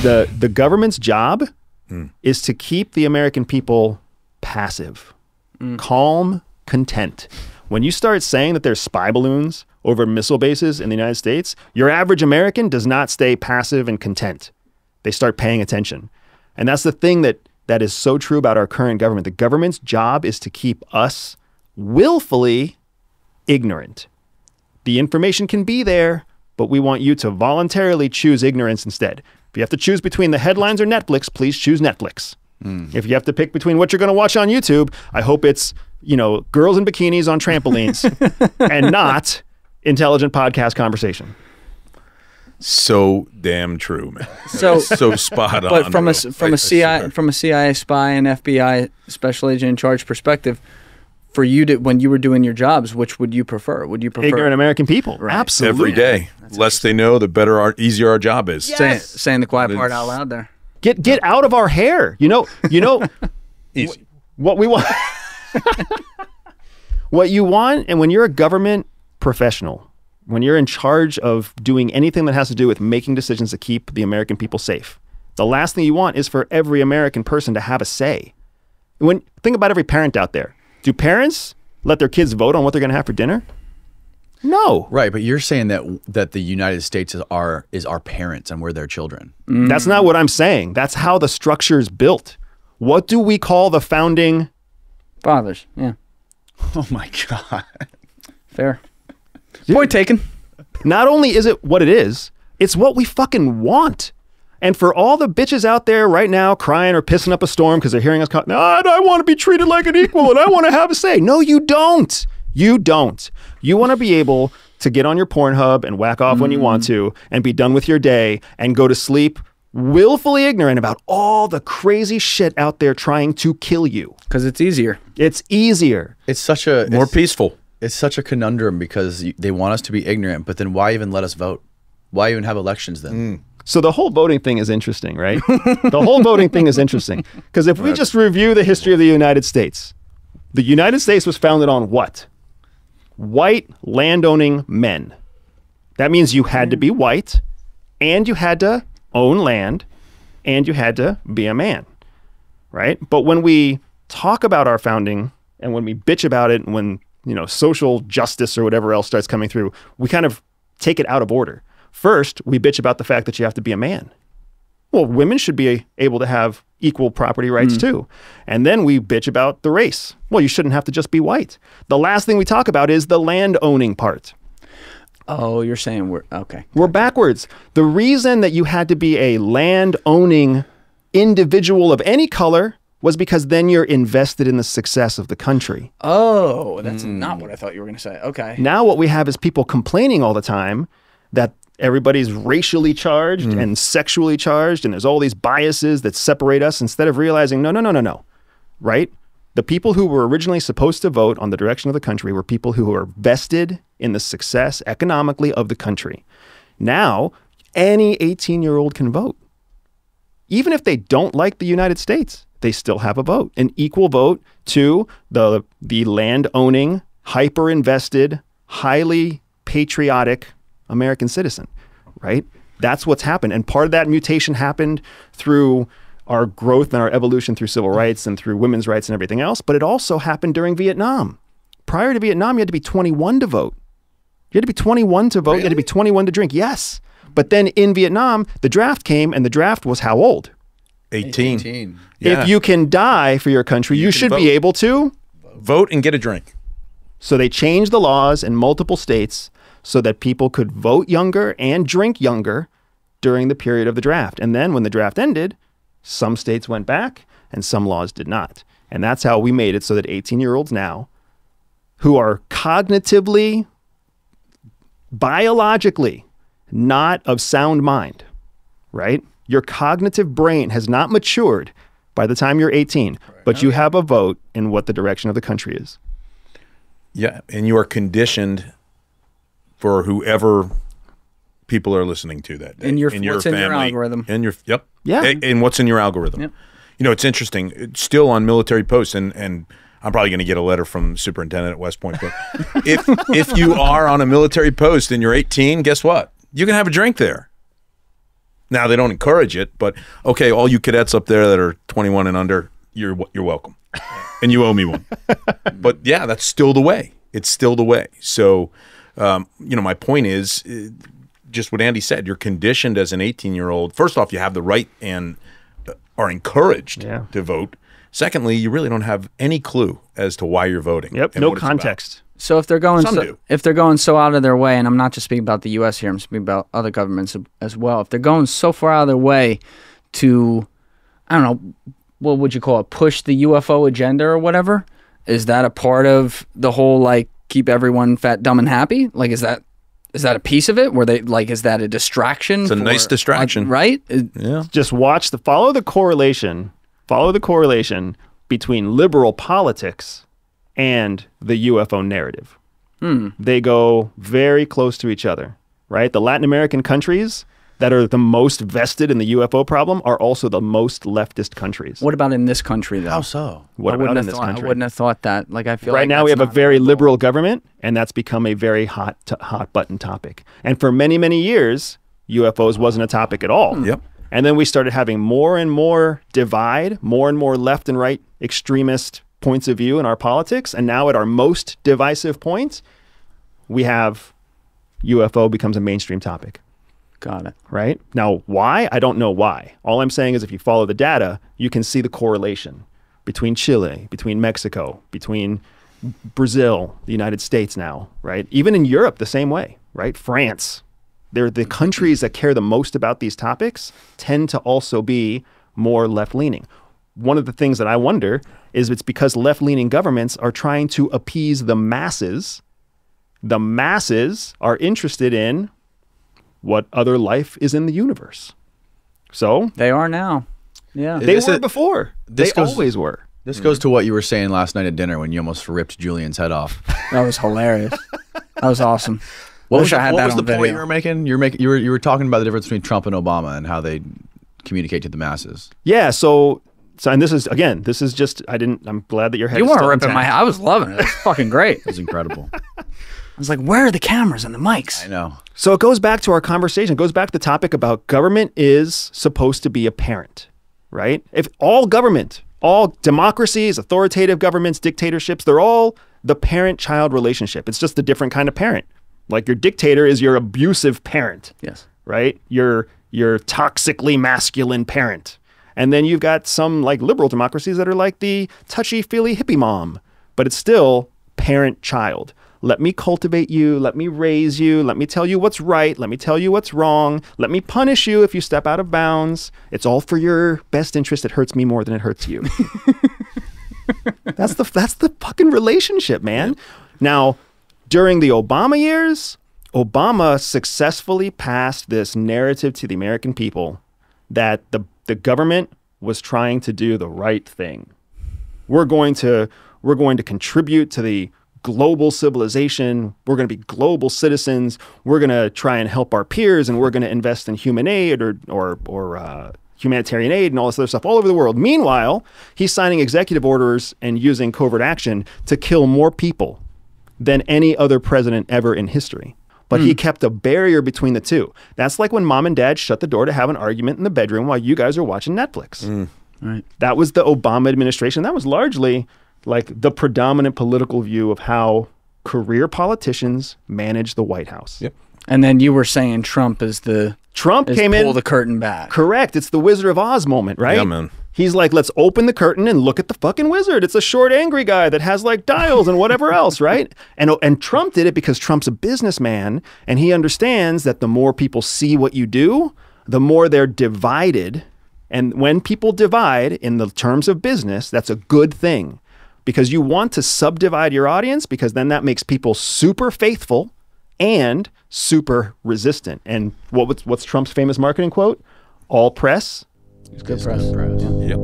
The government's job is to keep the American people passive, calm, content. When you start saying that there's spy balloons over missile bases in the United States, your average American does not stay passive and content. They start paying attention. And that's the thing that is so true about our current government. The government's job is to keep us willfully ignorant. The information can be there, but we want you to voluntarily choose ignorance instead. If you have to choose between the headlines or Netflix, please choose Netflix. If you have to pick between what you're going to watch on YouTube, I hope it's, you know, girls in bikinis on trampolines and not intelligent podcast conversation. So damn true, man. So spot on. But from a CIA spy and FBI special agent in charge perspective, for you to, when you were doing your jobs, which would you prefer? Would you prefer ignorant American people? Right. Absolutely. Every day. Less they know, the better, easier our job is. Yes. Saying the quiet part out loud there. Get out of our hair. You know Easy. what we want. What you want, and when you're a government professional, when you're in charge of doing anything that has to do with making decisions to keep the American people safe, the last thing you want is for every American person to have a say. Think about every parent out there. Do parents let their kids vote on what they're going to have for dinner? No. Right, but you're saying that the United States is our parents and we're their children. That's not what I'm saying. That's how the structure is built. What do we call the founding fathers? Yeah. Oh my God. Fair. Point taken. Not only is it what it is, it's what we fucking want. And for all the bitches out there right now crying or pissing up a storm because they're hearing us call, I want to be treated like an equal and I want to have a say. No, you don't. You don't. You want to be able to get on your Pornhub and whack off when you want to and be done with your day and go to sleep willfully ignorant about all the crazy shit out there trying to kill you. Because it's easier. It's easier. It's such a... More peaceful. It's such a conundrum because they want us to be ignorant, but then why even let us vote? Why even have elections then? So the whole voting thing is interesting, right? The whole voting thing is interesting. Because if we just review the history of the United States was founded on what? White landowning men. That means you had to be white, and you had to own land, and you had to be a man, right? But when we talk about our founding, and when we bitch about it, and when, you know, social justice or whatever else starts coming through, we kind of take it out of order. First, we bitch about the fact that you have to be a man. Well, women should be able to have equal property rights too. And then we bitch about the race. Well, you shouldn't have to just be white. The last thing we talk about is the land owning part. Oh, you're saying we're... Okay. We're backwards. The reason that you had to be a land owning individual of any color was because then you're invested in the success of the country. Oh, that's not what I thought you were going to say. Okay. Now what we have is people complaining all the time that everybody's racially charged and sexually charged, and there's all these biases that separate us, instead of realizing, no, right? The people who were originally supposed to vote on the direction of the country were people who were vested in the success economically of the country. Now, any 18-year-old can vote. Even if they don't like the United States, they still have a vote, an equal vote to the land-owning, hyper-invested, highly patriotic American citizen, right? That's what's happened. And part of that mutation happened through our growth and our evolution through civil rights and through women's rights and everything else. But it also happened during Vietnam. Prior to Vietnam, you had to be 21 to vote. You had to be 21 to vote. Really? You had to be 21 to drink. Yes. But then in Vietnam, the draft came, and the draft was how old? 18. Yeah. If you can die for your country, you should be able to vote and get a drink. So they changed the laws in multiple states so that people could vote younger and drink younger during the period of the draft. And then when the draft ended, some states went back and some laws did not. And that's how we made it so that 18-year-olds now, who are cognitively, biologically not of sound mind, right? Your cognitive brain has not matured by the time you're 18, but you have a vote in what the direction of the country is. Yeah, and you are conditioned for whoever people are listening to that day. In what's family, in your algorithm. And what's in your algorithm. Yep. You know, it's interesting. It's still on military posts, and I'm probably going to get a letter from the superintendent at West Point. But if you are on a military post and you're 18, guess what? You can have a drink there. Now they don't encourage it, but okay, all you cadets up there that are 21 and under, you're welcome, and you owe me one. But yeah, that's still the way. It's still the way. So, my point is just what Andy said. You're conditioned as an 18-year-old. First off, you have the right and are encouraged to vote. Secondly, you really don't have any clue as to why you're voting. Yep, and no what it's context. about. So if they're going Some do. if they're going so out of their way, and I'm not just speaking about the U.S. here, I'm speaking about other governments as well. If they're going so far out of their way to, I don't know, what would you call it, push the UFO agenda or whatever, is that a part of the whole like keep everyone fat, dumb, and happy? Like, is that a piece of it? Where they like, is that a distraction? It's a nice distraction, right? Yeah. Just follow the correlation between liberal politics and the UFO narrative. They go very close to each other, right? The Latin American countries that are the most vested in the UFO problem are also the most leftist countries. What about in this country, though? How so? What about in this I country? wouldn't have thought that. Like, I feel right like now we that's have a not very liberal government, and that's become a very hot button topic. And for many, many years, UFOs wasn't a topic at all. Yep. And then we started having more and more divide, more and more left and right extremist points of view in our politics. And now at our most divisive point, we have UFO becomes a mainstream topic. Got it. Right? Now, why? I don't know why. All I'm saying is if you follow the data, you can see the correlation between Chile, between Mexico, between Brazil, the United States now, right? Even in Europe, the same way, right? France. They're the countries that care the most about these topics tend to also be more left-leaning. One of the things that I wonder is it's because left-leaning governments are trying to appease the masses. The masses are interested in what other life is in the universe. So They are now. Yeah. they This were is- before. They this goes- always were. This goes to what you were saying last night at dinner when you almost ripped Julian's head off. That was hilarious. That was awesome. What Wish was, I had what that was on the video. point you were making? You were talking about the difference between Trump and Obama and how they communicate to the masses. Yeah, so and this is just I'm glad that your head You is weren't still ripping my intact. head. I was loving it. It was fucking great. It was incredible. I was like, where are the cameras and the mics? I know. So it goes back to our conversation. It goes back to the topic about government is supposed to be a parent, right? If all government, all democracies, authoritative governments, dictatorships, they're all the parent-child relationship. It's just a different kind of parent. Like your dictator is your abusive parent, Yes. right? Your toxically masculine parent. And then you've got some like liberal democracies that are like the touchy-feely hippie mom, but it's still parent-child. Let me cultivate you. Let me raise you. Let me tell you what's right. Let me tell you what's wrong. Let me punish you if you step out of bounds. It's all for your best interest. It hurts me more than it hurts you. That's the fucking relationship, man. Now, during the Obama years, Obama successfully passed this narrative to the American people that the government was trying to do the right thing. We're going to contribute to the global civilization. We're going to be global citizens. We're going to try and help our peers, and we're going to invest in human aid or humanitarian aid and all this other stuff all over the world. Meanwhile, he's signing executive orders and using covert action to kill more people than any other president ever in history. But he kept a barrier between the two. That's like when mom and dad shut the door to have an argument in the bedroom while you guys are watching Netflix. Right. That was the Obama administration. That was largely like the predominant political view of how career politicians manage the White House. Yep. And then you were saying Trump is Trump came in. pull the curtain back. Correct. It's the Wizard of Oz moment, right? Yeah, man. He's like, let's open the curtain and look at the fucking wizard. It's a short, angry guy that has like dials and whatever else, right? And Trump did it because Trump's a businessman and he understands that the more people see what you do, the more they're divided. And when people divide in the terms of business, that's a good thing because you want to subdivide your audience because then that makes people super faithful and super resistant. And what's Trump's famous marketing quote? All press It's good press. Yep.